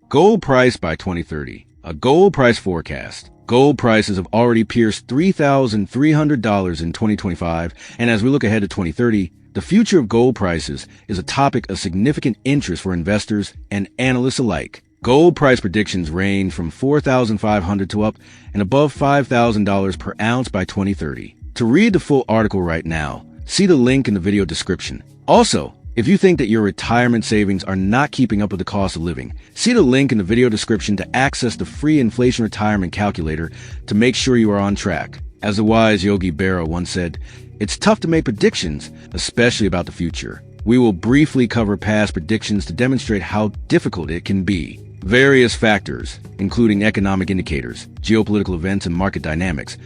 Gold price by 2030. A gold price forecast. Gold prices have already pierced $3,300 in 2025, and as we look ahead to 2030, the future of gold prices is a topic of significant interest for investors and analysts alike. Gold price predictions range from $4,500 to up and above $5,000 per ounce by 2030. To read the full article right now, see the link in the video description. Also, if you think that your retirement savings are not keeping up with the cost of living, see the link in the video description to access the free inflation retirement calculator to make sure you are on track. As the wise Yogi Berra once said, it's tough to make predictions, especially about the future. We will briefly cover past predictions to demonstrate how difficult it can be. Various factors, including economic indicators, geopolitical events, and market dynamics,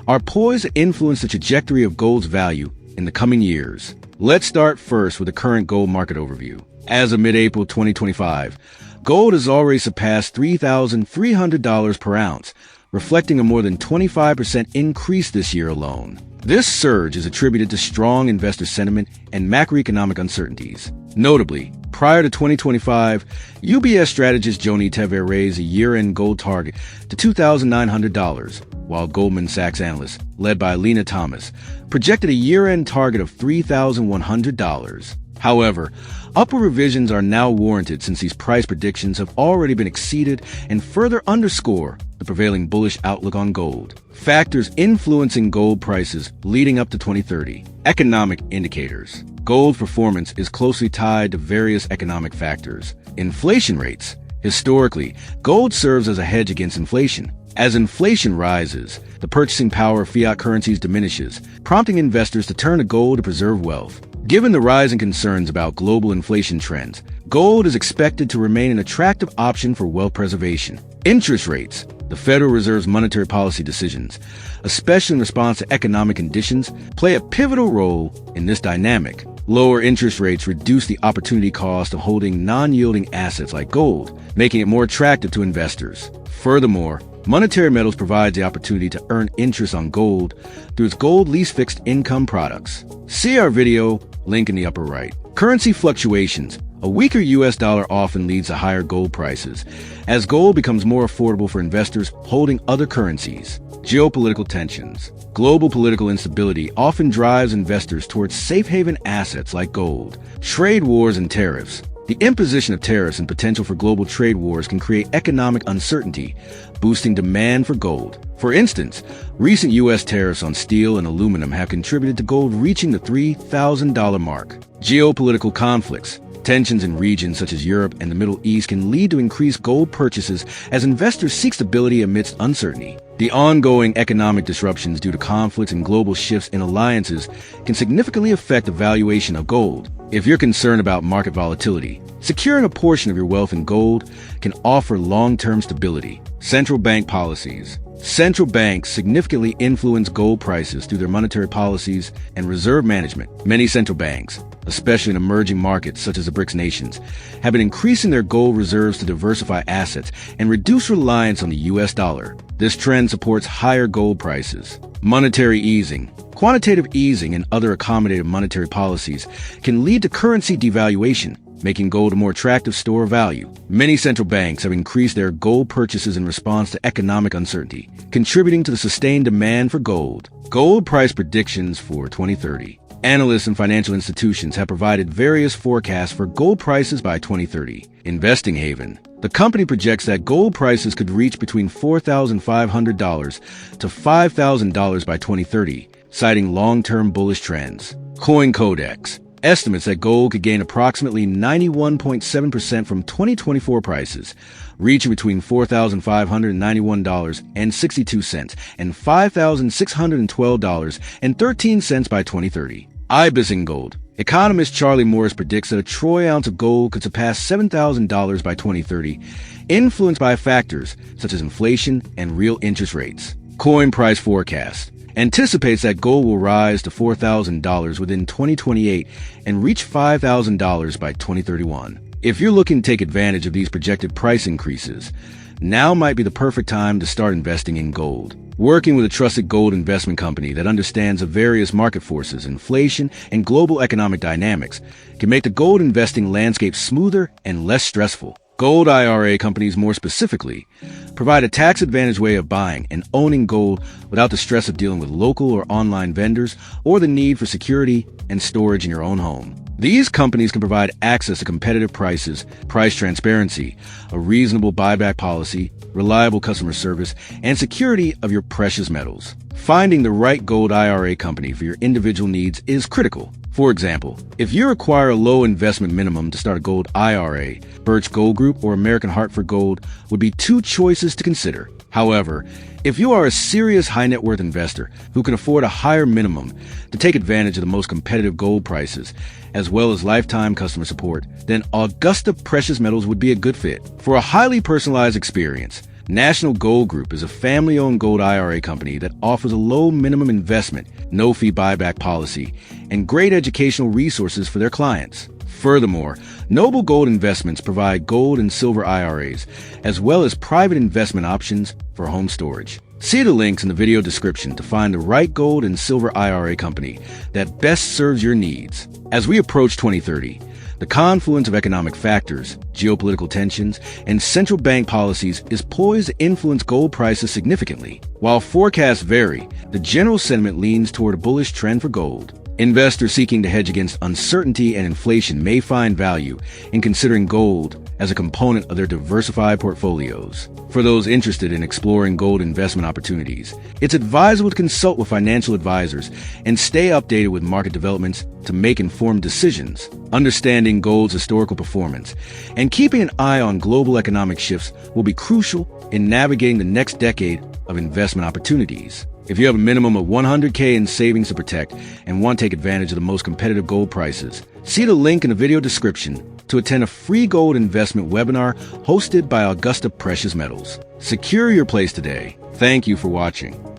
are poised to influence the trajectory of gold's value in the coming years. Let's start first with the current gold market overview. As of mid-April 2025, gold has already surpassed $3,300 per ounce, reflecting a more than 25% increase this year alone. This surge is attributed to strong investor sentiment and macroeconomic uncertainties. Notably, prior to 2025, UBS strategist Joni Tever raised a year-end gold target to $2,900, while Goldman Sachs analysts, led by Lena Thomas, projected a year-end target of $3,100. However, upward revisions are now warranted since these price predictions have already been exceeded and further underscore the prevailing bullish outlook on gold. Factors influencing gold prices leading up to 2030. Economic indicators. Gold's performance is closely tied to various economic factors. Inflation rates. Historically, gold serves as a hedge against inflation. As inflation rises, the purchasing power of fiat currencies diminishes, prompting investors to turn to gold to preserve wealth. Given the rising concerns about global inflation trends, gold is expected to remain an attractive option for wealth preservation. Interest rates. The Federal Reserve's monetary policy decisions, especially in response to economic conditions, play a pivotal role in this dynamic. Lower interest rates reduce the opportunity cost of holding non-yielding assets like gold, making it more attractive to investors. Furthermore, monetary metals provides the opportunity to earn interest on gold through its gold lease fixed income products. See our video, link in the upper right. Currency fluctuations. A weaker US dollar often leads to higher gold prices, as gold becomes more affordable for investors holding other currencies. Geopolitical tensions. Global political instability often drives investors towards safe haven assets like gold. Trade wars and tariffs. The imposition of tariffs and potential for global trade wars can create economic uncertainty, boosting demand for gold. For instance, recent U.S. tariffs on steel and aluminum have contributed to gold reaching the $3,000 mark. Geopolitical conflicts. Tensions in regions such as Europe and the Middle East can lead to increased gold purchases as investors seek stability amidst uncertainty. The ongoing economic disruptions due to conflicts and global shifts in alliances can significantly affect the valuation of gold. If you're concerned about market volatility, securing a portion of your wealth in gold can offer long-term stability. Central bank policies. Central banks significantly influence gold prices through their monetary policies and reserve management. Many central banks, especially in emerging markets such as the BRICS nations, have been increasing their gold reserves to diversify assets and reduce reliance on the US dollar. This trend supports higher gold prices. Monetary easing. Quantitative easing and other accommodative monetary policies can lead to currency devaluation, making gold a more attractive store of value. Many central banks have increased their gold purchases in response to economic uncertainty, contributing to the sustained demand for gold. Gold price predictions for 2030. Analysts and financial institutions have provided various forecasts for gold prices by 2030. Investing Haven. The company projects that gold prices could reach between $4,500 to $5,000 by 2030, citing long-term bullish trends. Coin Codex estimates that gold could gain approximately 91.7% from 2024 prices, reaching between $4,591.62 and $5,612.13 by 2030. IBIS in gold. Economist Charlie Morris predicts that a troy ounce of gold could surpass $7,000 by 2030, influenced by factors such as inflation and real interest rates. Coin price forecast anticipates that gold will rise to $4,000 within 2028 and reach $5,000 by 2031. If you're looking to take advantage of these projected price increases, now might be the perfect time to start investing in gold. Working with a trusted gold investment company that understands the various market forces, inflation, and global economic dynamics can make the gold investing landscape smoother and less stressful. Gold IRA companies, more specifically, provide a tax-advantaged way of buying and owning gold without the stress of dealing with local or online vendors or the need for security and storage in your own home. These companies can provide access to competitive prices, price transparency, a reasonable buyback policy, reliable customer service, and security of your precious metals. Finding the right gold IRA company for your individual needs is critical. For example, if you require a low investment minimum to start a gold IRA, Birch Gold Group or American Hartford Gold would be two choices to consider. However, if you are a serious high net worth investor who can afford a higher minimum to take advantage of the most competitive gold prices, as well as lifetime customer support, then Augusta Precious Metals would be a good fit. For a highly personalized experience, National Gold Group is a family-owned gold IRA company that offers a low minimum investment, no-fee buyback policy, and great educational resources for their clients. Furthermore, Noble Gold Investments provide gold and silver IRAs, as well as private investment options for home storage. See the links in the video description to find the right gold and silver IRA company that best serves your needs. As we approach 2030, the confluence of economic factors, geopolitical tensions, and central bank policies is poised to influence gold prices significantly. While forecasts vary, the general sentiment leans toward a bullish trend for gold. Investors seeking to hedge against uncertainty and inflation may find value in considering gold as a component of their diversified portfolios. For those interested in exploring gold investment opportunities, it's advisable to consult with financial advisors and stay updated with market developments to make informed decisions. Understanding gold's historical performance and keeping an eye on global economic shifts will be crucial in navigating the next decade of investment opportunities. If you have a minimum of $100K in savings to protect and want to take advantage of the most competitive gold prices, see the link in the video description to attend a free gold investment webinar hosted by Augusta Precious Metals. Secure your place today. Thank you for watching.